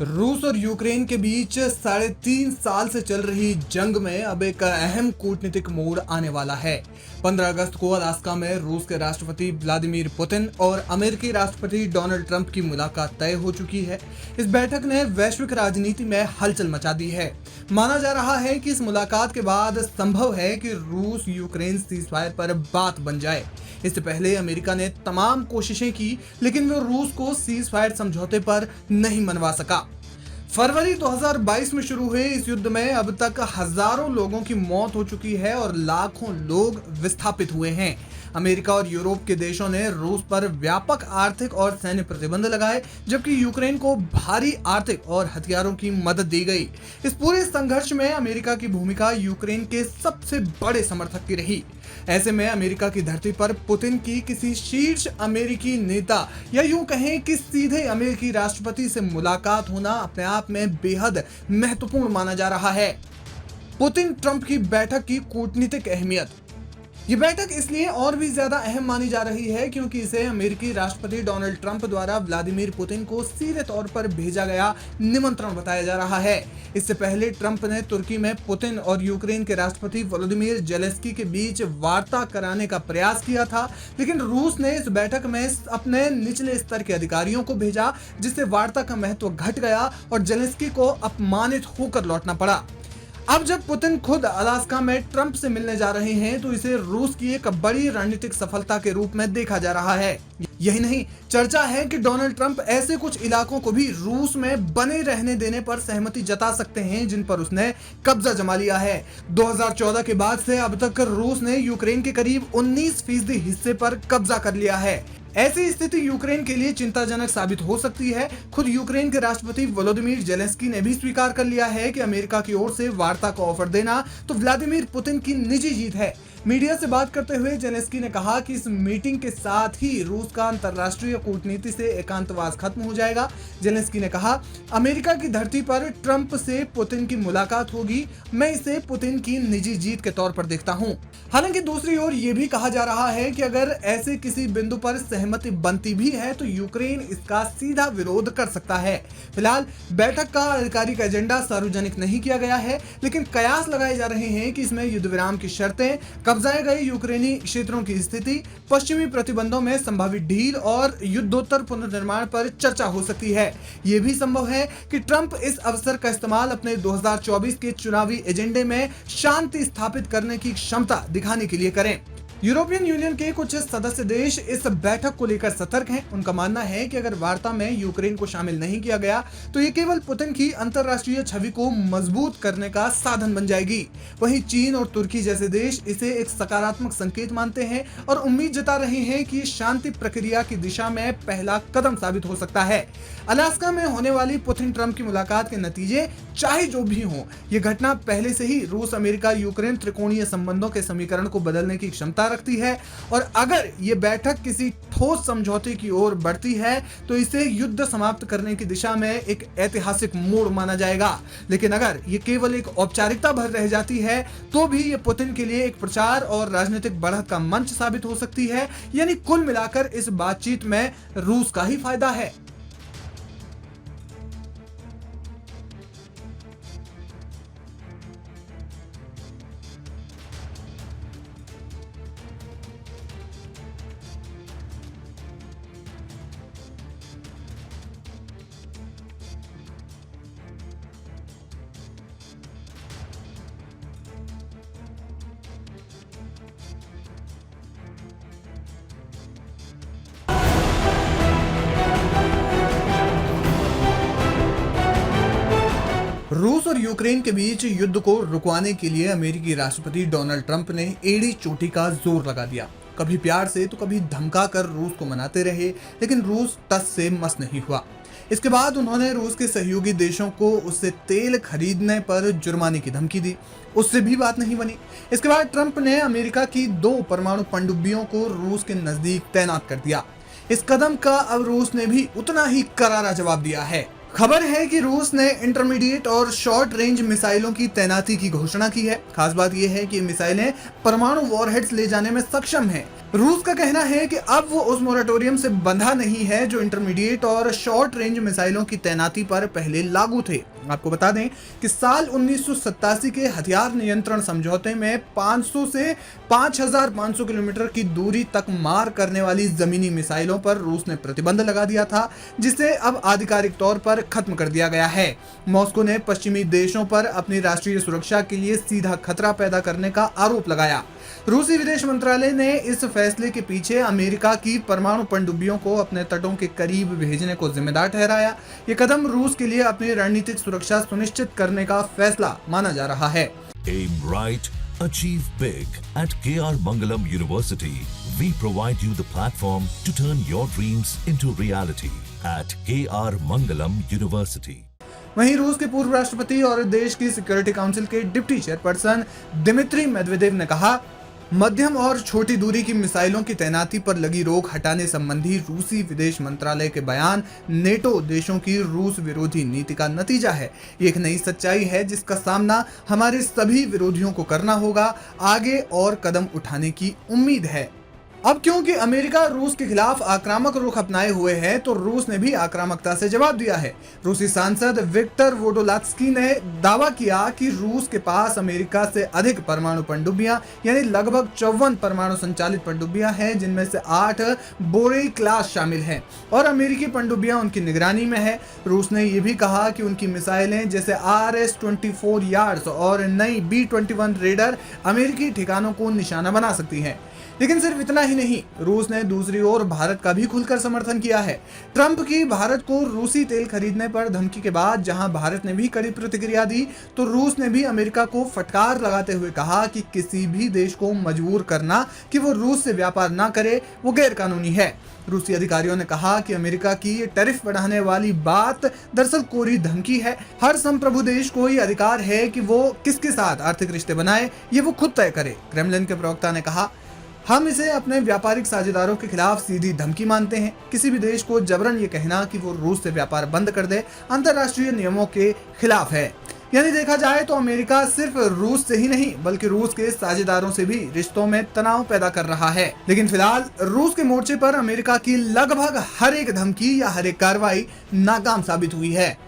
रूस और यूक्रेन के बीच 3.5 साल से चल रही जंग में अब एक अहम कूटनीतिक मोड़ आने वाला है। 15 अगस्त को अलास्का में रूस के राष्ट्रपति व्लादिमीर पुतिन और अमेरिकी राष्ट्रपति डोनाल्ड ट्रंप की मुलाकात तय हो चुकी है। इस बैठक ने वैश्विक राजनीति में हलचल मचा दी है। माना जा रहा है कि इस मुलाकात के बाद संभव है कि रूस यूक्रेन सीज़फायर पर बात बन जाए। इससे पहले अमेरिका ने तमाम कोशिशें की, लेकिन वो रूस को सीज़फायर समझौते पर नहीं मनवा सका। फरवरी 2022 में शुरू हुए इस युद्ध में अब तक हजारों लोगों की मौत हो चुकी है और लाखों लोग विस्थापित हुए हैं। अमेरिका और यूरोप के देशों ने रूस पर व्यापक आर्थिक और सैन्य प्रतिबंध लगाए, जबकि यूक्रेन को भारी आर्थिक और हथियारों की मदद दी गई। इस पूरे संघर्ष में अमेरिका की भूमिका यूक्रेन के सबसे बड़े समर्थक की रही। ऐसे में अमेरिका की धरती पर पुतिन की किसी शीर्ष अमेरिकी नेता या यूं कहें कि सीधे अमेरिकी राष्ट्रपति से मुलाकात होना अपने आप में बेहद महत्वपूर्ण माना जा रहा है। पुतिन ट्रंप की बैठक की कूटनीतिक अहमियत। ये बैठक इसलिए और भी ज्यादा अहम मानी जा रही है क्योंकि इसे अमेरिकी राष्ट्रपति डोनाल्ड ट्रंप द्वारा व्लादिमीर पुतिन को सीधे तौर पर भेजा गया निमंत्रण बताया जा रहा है। इससे पहले ट्रंप ने तुर्की में पुतिन और यूक्रेन के राष्ट्रपति वोलोदिमीर जेलेंस्की के बीच वार्ता कराने का प्रयास किया था, लेकिन रूस ने इस बैठक में अपने निचले स्तर के अधिकारियों को भेजा, जिससे वार्ता का महत्व घट गया और जेलेंस्की को अपमानित होकर लौटना पड़ा। अब जब पुतिन खुद अलास्का में ट्रंप से मिलने जा रहे हैं तो इसे रूस की एक बड़ी रणनीतिक सफलता के रूप में देखा जा रहा है। यही नहीं, चर्चा है कि डोनाल्ड ट्रंप ऐसे कुछ इलाकों को भी रूस में बने रहने देने पर सहमति जता सकते हैं जिन पर उसने कब्जा जमा लिया है। 2014 के बाद से अब तक रूस ने यूक्रेन के करीब 19% हिस्से पर कब्जा कर लिया है। ऐसी स्थिति यूक्रेन के लिए चिंताजनक साबित हो सकती है। खुद यूक्रेन के राष्ट्रपति वोलोदिमीर जेलेंस्की ने भी स्वीकार कर लिया है कि अमेरिका की ओर से वार्ता का ऑफर देना तो व्लादिमीर पुतिन की निजी जीत है। मीडिया से बात करते हुए जेलेंस्की ने कहा कि इस मीटिंग के साथ ही रूस का अंतर्राष्ट्रीय कूटनीति से एकांतवास खत्म हो जाएगा। जेलेंस्की ने कहा, अमेरिका की धरती पर ट्रंप से पुतिन की मुलाकात होगी, मैं इसे पुतिन की निजी जीत के तौर पर देखता हूं। हालांकि दूसरी ओर यह भी कहा जा रहा है कि अगर ऐसे किसी बिंदु पर सहमति बनती भी है तो यूक्रेन इसका सीधा विरोध कर सकता है। फिलहाल बैठक का आधिकारिक एजेंडा सार्वजनिक नहीं किया गया है, लेकिन कयास लगाए जा रहे हैं कि इसमें युद्ध विराम की शर्तें, कब्जाए गए यूक्रेनी क्षेत्रों की स्थिति, पश्चिमी प्रतिबंधों में संभावित ढील और युद्धोत्तर पुनर्निर्माण पर चर्चा हो सकती है। यह भी संभव है कि ट्रंप इस अवसर का इस्तेमाल अपने 2024 के चुनावी एजेंडे में शांति स्थापित करने की क्षमता दिखाने के लिए करें। यूरोपियन यूनियन के कुछ सदस्य देश इस बैठक को लेकर सतर्क हैं। उनका मानना है कि अगर वार्ता में यूक्रेन को शामिल नहीं किया गया तो ये केवल पुतिन की अंतर्राष्ट्रीय छवि को मजबूत करने का साधन बन जाएगी। वहीं चीन और तुर्की जैसे देश इसे एक सकारात्मक संकेत मानते हैं और उम्मीद जता रहे हैं कि शांति प्रक्रिया की दिशा में पहला कदम साबित हो सकता है। अलास्का में होने वाली पुतिन ट्रंप की मुलाकात के नतीजे चाहे जो भी हों, ये घटना पहले से ही रूस अमेरिका यूक्रेन त्रिकोणीय संबंधों के समीकरण को बदलने की क्षमता रखती है और अगर ये बैठक किसी ठोस समझौते की ओर बढ़ती है तो इसे युद्ध समाप्त करने की दिशा में एक ऐतिहासिक मोड़ माना जाएगा। लेकिन अगर ये केवल एक औपचारिकता भर रह जाती है तो भी ये पुतिन के लिए एक प्रचार और राजनीतिक बढ़त का मंच साबित हो सकती है। यानी कुल मिलाकर इस बातचीत में रूस का ही फायदा है। रूस और यूक्रेन के बीच युद्ध को रुकवाने के लिए अमेरिकी राष्ट्रपति डोनाल्ड ट्रंप ने एड़ी चोटी का जोर लगा दिया। कभी प्यार से तो कभी धमका कर रूस को मनाते रहे, लेकिन रूस टस से मस नहीं हुआ। इसके बाद उन्होंने रूस के सहयोगी देशों को उससे तेल खरीदने पर जुर्माने की धमकी दी, उससे भी बात नहीं बनी। इसके बाद ट्रंप ने अमेरिका की 2 परमाणु पनडुब्बियों को रूस के नजदीक तैनात कर दिया। इस कदम का अब रूस ने भी उतना ही करारा जवाब दिया है। खबर है कि रूस ने इंटरमीडिएट और शॉर्ट रेंज मिसाइलों की तैनाती की घोषणा की है। खास बात यह है कि ये मिसाइलें परमाणु वॉरहेड्स ले जाने में सक्षम हैं। रूस का कहना है कि अब वो उस मोरेटोरियम से बंधा नहीं है जो इंटरमीडिएट और शॉर्ट रेंज मिसाइलों की तैनाती पर पहले लागू थे। आपको बता दें कि साल 1987 के हथियार नियंत्रण समझौते में 500 से 5500 किलोमीटर की दूरी तक मार करने वाली जमीनी मिसाइलों पर रूस ने प्रतिबंध लगा दिया था, जिसे अब आधिकारिक तौर पर खत्म कर दिया गया है। मॉस्को ने पश्चिमी देशों पर अपनी राष्ट्रीय सुरक्षा के लिए सीधा खतरा पैदा करने का आरोप लगाया। रूसी विदेश मंत्रालय ने इस फैसले के पीछे अमेरिका की परमाणु पनडुब्बियों को अपने तटों के करीब भेजने को जिम्मेदार ठहराया। ये कदम रूस के लिए अपनी रणनीतिक सुरक्षा सुनिश्चित करने का फैसला माना जा रहा है। Aim right, achieve big. At KR Mangalam University, we provide you the platform to turn your dreams into reality. At KR Mangalam University. वहीं रूस के पूर्व राष्ट्रपति और देश की सिक्योरिटी काउंसिल के डिप्टी चेयरपर्सन दिमित्री मेदवेदेव ने कहा, मध्यम और छोटी दूरी की मिसाइलों की तैनाती पर लगी रोक हटाने संबंधी रूसी विदेश मंत्रालय के बयान नेटो देशों की रूस विरोधी नीति का नतीजा है। ये एक नई सच्चाई है जिसका सामना हमारे सभी विरोधियों को करना होगा। आगे और कदम उठाने की उम्मीद है। अब क्योंकि अमेरिका रूस के खिलाफ आक्रामक रुख अपनाए हुए है, तो रूस ने भी आक्रामकता से जवाब दिया है। रूसी सांसद विक्टर वोडोलात्स्की ने दावा किया कि रूस के पास अमेरिका से अधिक परमाणु पनडुब्बियां यानी लगभग 54 परमाणु संचालित पनडुब्बियां हैं, जिनमें से 8 बोरेई क्लास शामिल हैं और अमेरिकी पनडुब्बियां उनकी निगरानी में है। रूस ने यह भी कहा कि उनकी मिसाइलें जैसे RS-24 यार्ड्स और नई B-21 रेडर अमेरिकी ठिकानों को निशाना बना सकती हैं। लेकिन सिर्फ इतना ही नहीं, रूस ने दूसरी ओर भारत का भी खुलकर समर्थन किया है। ट्रंप की भारत को रूसी तेल खरीदने पर धमकी के बाद जहां भारत ने भी कड़ी प्रतिक्रिया दी, तो रूस ने भी अमेरिका को फटकार लगाते हुए कहा कि किसी भी देश को मजबूर करना कि वो रूस से व्यापार ना करे, वो गैर कानूनी है। रूसी अधिकारियों ने कहा कि अमेरिका की ये टैरिफ बढ़ाने वाली बात दरअसल कोरी धमकी है। हर संप्रभु देश को ये अधिकार है कि वो किसके साथ आर्थिक रिश्ते बनाए, ये वो खुद तय करे। क्रेमलिन के प्रवक्ता ने कहा, हम इसे अपने व्यापारिक साझेदारों के खिलाफ सीधी धमकी मानते हैं। किसी भी देश को जबरन ये कहना कि वो रूस से व्यापार बंद कर दे अंतर्राष्ट्रीय नियमों के खिलाफ है। यानी देखा जाए तो अमेरिका सिर्फ रूस से ही नहीं बल्कि रूस के साझेदारों से भी रिश्तों में तनाव पैदा कर रहा है। लेकिन फिलहाल रूस के मोर्चे पर अमेरिका की लगभग हर एक धमकी या हर एक कार्रवाई नाकाम साबित हुई है।